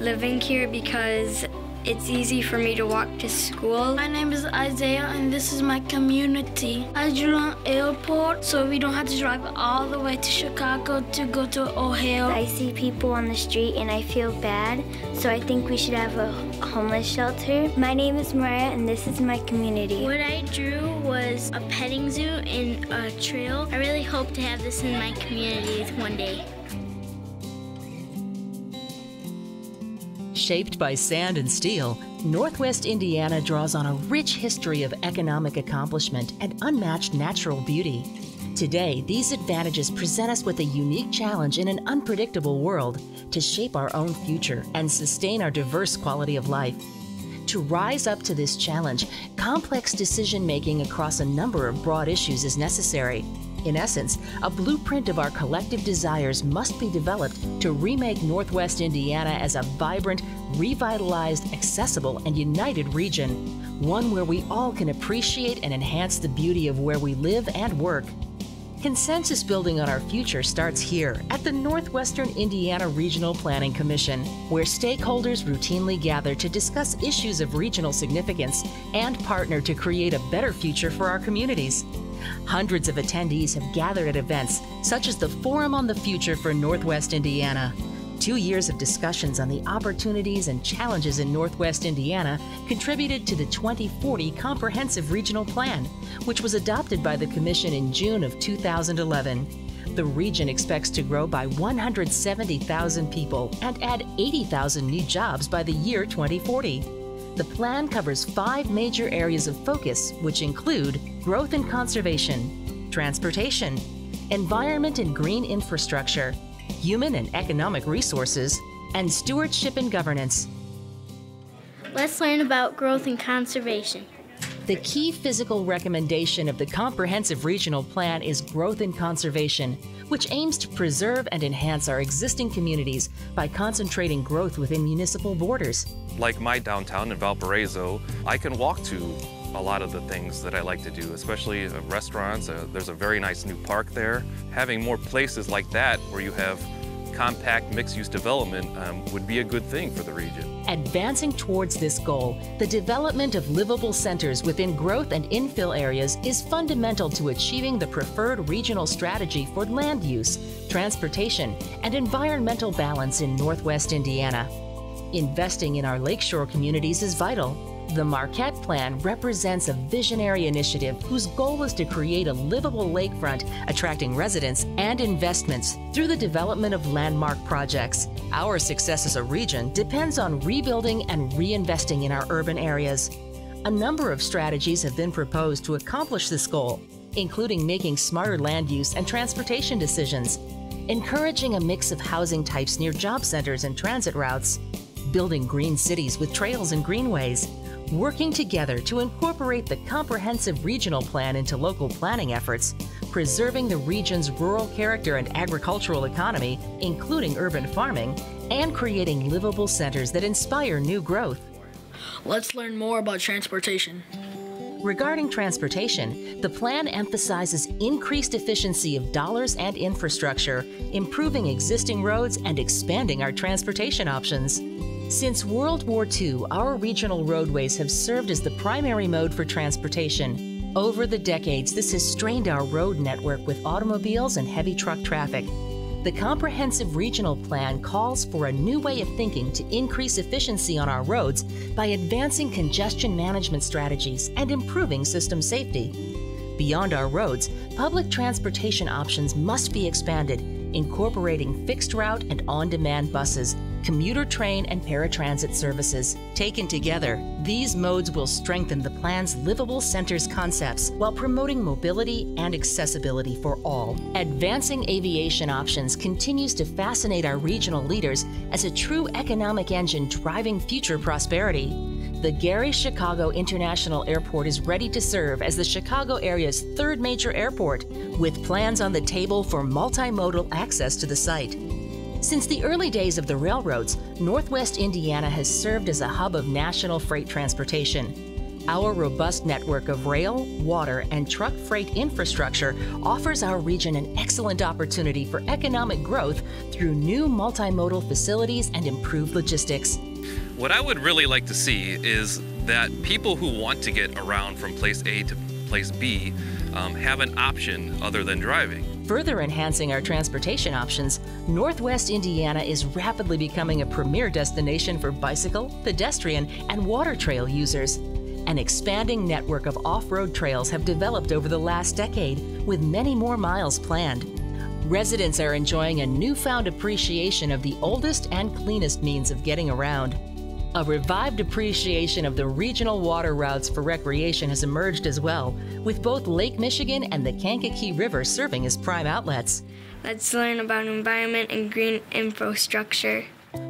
living here because it's easy for me to walk to school. My name is Isaiah and this is my community. Adjutant Airport, so we don't have to drive all the way to Chicago to go to Ohio. I see people on the street and I feel bad, so I think we should have a homeless shelter. My name is Mariah and this is my community. What I drew was a petting zoo and a trail. I really hope to have this in my community one day. Shaped by sand and steel, Northwest Indiana draws on a rich history of economic accomplishment and unmatched natural beauty. Today, these advantages present us with a unique challenge in an unpredictable world to shape our own future and sustain our diverse quality of life. To rise up to this challenge, complex decision-making across a number of broad issues is necessary. In essence, a blueprint of our collective desires must be developed to remake Northwest Indiana as a vibrant, revitalized, accessible, and united region, one where we all can appreciate and enhance the beauty of where we live and work. Consensus building on our future starts here at the Northwestern Indiana Regional Planning Commission, where stakeholders routinely gather to discuss issues of regional significance and partner to create a better future for our communities. Hundreds of attendees have gathered at events such as the Forum on the Future for Northwest Indiana. 2 years of discussions on the opportunities and challenges in Northwest Indiana contributed to the 2040 Comprehensive Regional Plan, which was adopted by the Commission in June of 2011. The region expects to grow by 170,000 people and add 80,000 new jobs by the year 2040. The plan covers 5 major areas of focus, which include growth and conservation, transportation, environment and green infrastructure, human and economic resources, and stewardship and governance. Let's learn about growth and conservation. The key physical recommendation of the Comprehensive Regional Plan is growth and conservation, which aims to preserve and enhance our existing communities by concentrating growth within municipal borders. Like my downtown in Valparaiso, I can walk to a lot of the things that I like to do, especially restaurants. There's a very nice new park there. Having more places like that where you have compact mixed-use development would be a good thing for the region. Advancing towards this goal, the development of livable centers within growth and infill areas is fundamental to achieving the preferred regional strategy for land use, transportation, and environmental balance in Northwest Indiana. Investing in our lakeshore communities is vital. The Marquette Plan represents a visionary initiative whose goal is to create a livable lakefront, attracting residents and investments through the development of landmark projects. Our success as a region depends on rebuilding and reinvesting in our urban areas. A number of strategies have been proposed to accomplish this goal, including making smarter land use and transportation decisions, encouraging a mix of housing types near job centers and transit routes, building green cities with trails and greenways, working together to incorporate the Comprehensive Regional Plan into local planning efforts, preserving the region's rural character and agricultural economy, including urban farming, and creating livable centers that inspire new growth. Let's learn more about transportation. Regarding transportation, the plan emphasizes increased efficiency of dollars and infrastructure, improving existing roads and expanding our transportation options. Since World War II, our regional roadways have served as the primary mode for transportation. Over the decades, this has strained our road network with automobiles and heavy truck traffic. The Comprehensive Regional Plan calls for a new way of thinking to increase efficiency on our roads by advancing congestion management strategies and improving system safety. Beyond our roads, public transportation options must be expanded, incorporating fixed route and on-demand buses, commuter train and paratransit services. Taken together, these modes will strengthen the plan's livable centers concepts while promoting mobility and accessibility for all. Advancing aviation options continues to fascinate our regional leaders as a true economic engine driving future prosperity. The Gary Chicago International Airport is ready to serve as the Chicago area's 3rd major airport, with plans on the table for multimodal access to the site. Since the early days of the railroads, Northwest Indiana has served as a hub of national freight transportation. Our robust network of rail, water, and truck freight infrastructure offers our region an excellent opportunity for economic growth through new multimodal facilities and improved logistics. What I would really like to see is that people who want to get around from place A to place B have an option other than driving. Further enhancing our transportation options, Northwest Indiana is rapidly becoming a premier destination for bicycle, pedestrian, and water trail users. An expanding network of off-road trails have developed over the last decade, with many more miles planned. Residents are enjoying a newfound appreciation of the oldest and cleanest means of getting around. A revived appreciation of the regional water routes for recreation has emerged as well, with both Lake Michigan and the Kankakee River serving as prime outlets. Let's learn about environment and green infrastructure.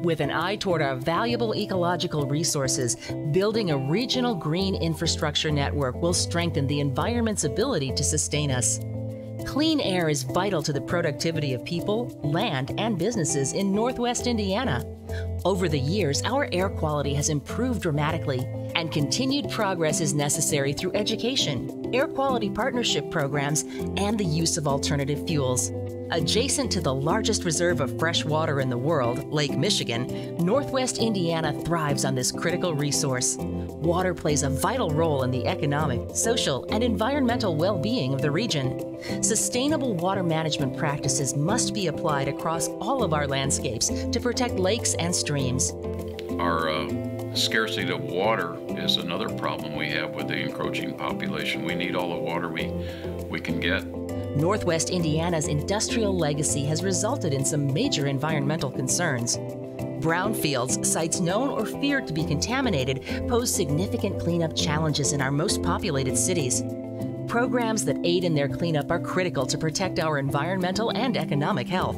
With an eye toward our valuable ecological resources, building a regional green infrastructure network will strengthen the environment's ability to sustain us. Clean air is vital to the productivity of people, land, and businesses in Northwest Indiana. Over the years, our air quality has improved dramatically, and continued progress is necessary through education, air quality partnership programs, and the use of alternative fuels. Adjacent to the largest reserve of fresh water in the world, Lake Michigan, Northwest Indiana thrives on this critical resource. Water plays a vital role in the economic, social, and environmental well-being of the region. Sustainable water management practices must be applied across all of our landscapes to protect lakes and streams. Our scarcity of water is another problem we have with the encroaching population. We need all the water we can get. Northwest Indiana's industrial legacy has resulted in some major environmental concerns. Brownfields, sites known or feared to be contaminated, pose significant cleanup challenges in our most populated cities. Programs that aid in their cleanup are critical to protect our environmental and economic health.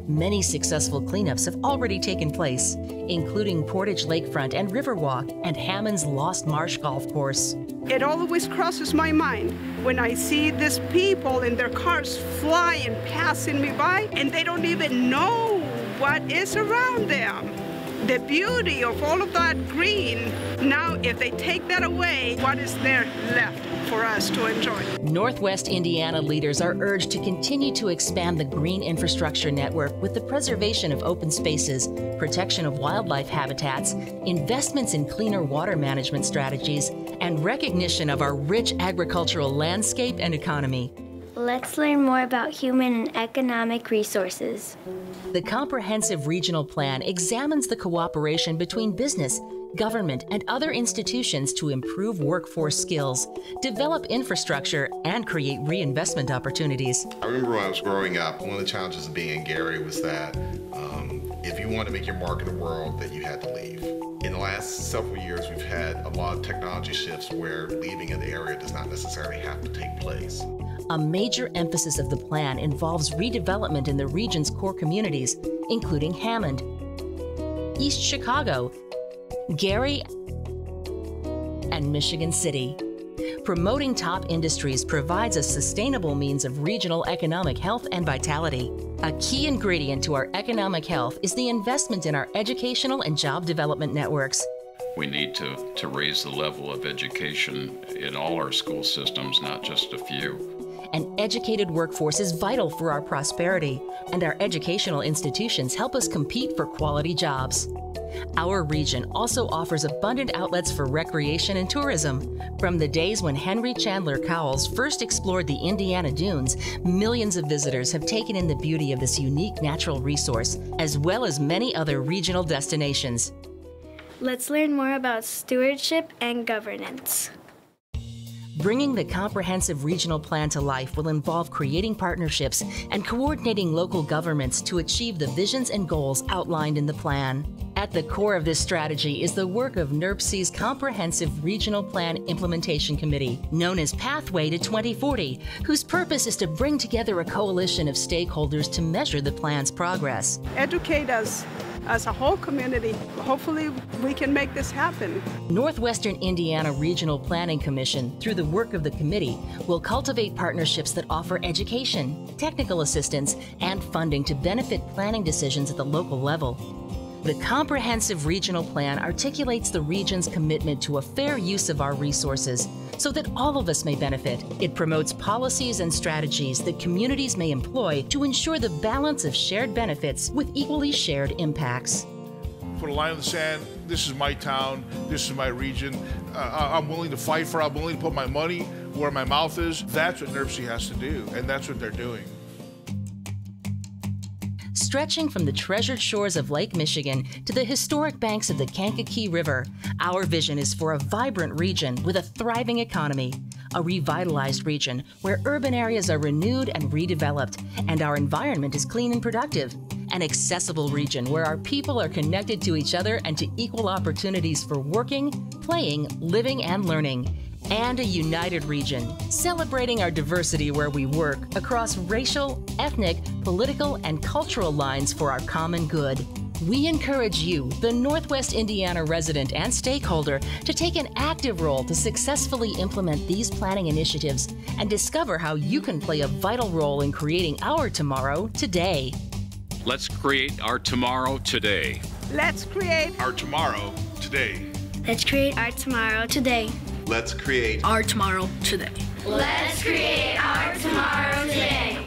Many successful cleanups have already taken place, including Portage Lakefront and Riverwalk and Hammond's Lost Marsh Golf Course. It always crosses my mind when I see these people in their cars flying, passing me by, and they don't even know what is around them. The beauty of all of that green, now if they take that away, what is there left for us to enjoy? Northwest Indiana leaders are urged to continue to expand the green infrastructure network with the preservation of open spaces, protection of wildlife habitats, investments in cleaner water management strategies, and recognition of our rich agricultural landscape and economy. Let's learn more about human and economic resources. The Comprehensive Regional Plan examines the cooperation between business, government, and other institutions to improve workforce skills, develop infrastructure, and create reinvestment opportunities. I remember when I was growing up, one of the challenges of being in Gary was that if you want to make your mark in the world, that you had to leave. In the last several years, we've had a lot of technology shifts where leaving an area does not necessarily have to take place. A major emphasis of the plan involves redevelopment in the region's core communities, including Hammond, East Chicago, Gary, and Michigan City. Promoting top industries provides a sustainable means of regional economic health and vitality. A key ingredient to our economic health is the investment in our educational and job development networks. We need to raise the level of education in all our school systems, not just a few. An educated workforce is vital for our prosperity, and our educational institutions help us compete for quality jobs. Our region also offers abundant outlets for recreation and tourism. From the days when Henry Chandler Cowles first explored the Indiana Dunes, millions of visitors have taken in the beauty of this unique natural resource, as well as many other regional destinations. Let's learn more about stewardship and governance. Bringing the comprehensive regional plan to life will involve creating partnerships and coordinating local governments to achieve the visions and goals outlined in the plan. At the core of this strategy is the work of NERPC's Comprehensive Regional Plan Implementation Committee, known as Pathway to 2040, whose purpose is to bring together a coalition of stakeholders to measure the plan's progress. Educate us as a whole community. Hopefully we can make this happen. Northwestern Indiana Regional Planning Commission, through the work of the committee, will cultivate partnerships that offer education, technical assistance, and funding to benefit planning decisions at the local level. The comprehensive regional plan articulates the region's commitment to a fair use of our resources so that all of us may benefit. It promotes policies and strategies that communities may employ to ensure the balance of shared benefits with equally shared impacts. Put a line in the sand, this is my town, this is my region, I'm willing to fight for it, I'm willing to put my money where my mouth is. That's what NERC has to do, and that's what they're doing. Stretching from the treasured shores of Lake Michigan to the historic banks of the Kankakee River, our vision is for a vibrant region with a thriving economy, a revitalized region where urban areas are renewed and redeveloped, and our environment is clean and productive, an accessible region where our people are connected to each other and to equal opportunities for working, playing, living, and learning, and a united region, celebrating our diversity where we work across racial, ethnic, political, and cultural lines for our common good. We encourage you, the Northwest Indiana resident and stakeholder, to take an active role to successfully implement these planning initiatives and discover how you can play a vital role in creating our tomorrow today. Let's create our tomorrow today. Let's create Our tomorrow today. Let's create our tomorrow today. Let's create Our tomorrow today. Let's create our tomorrow today.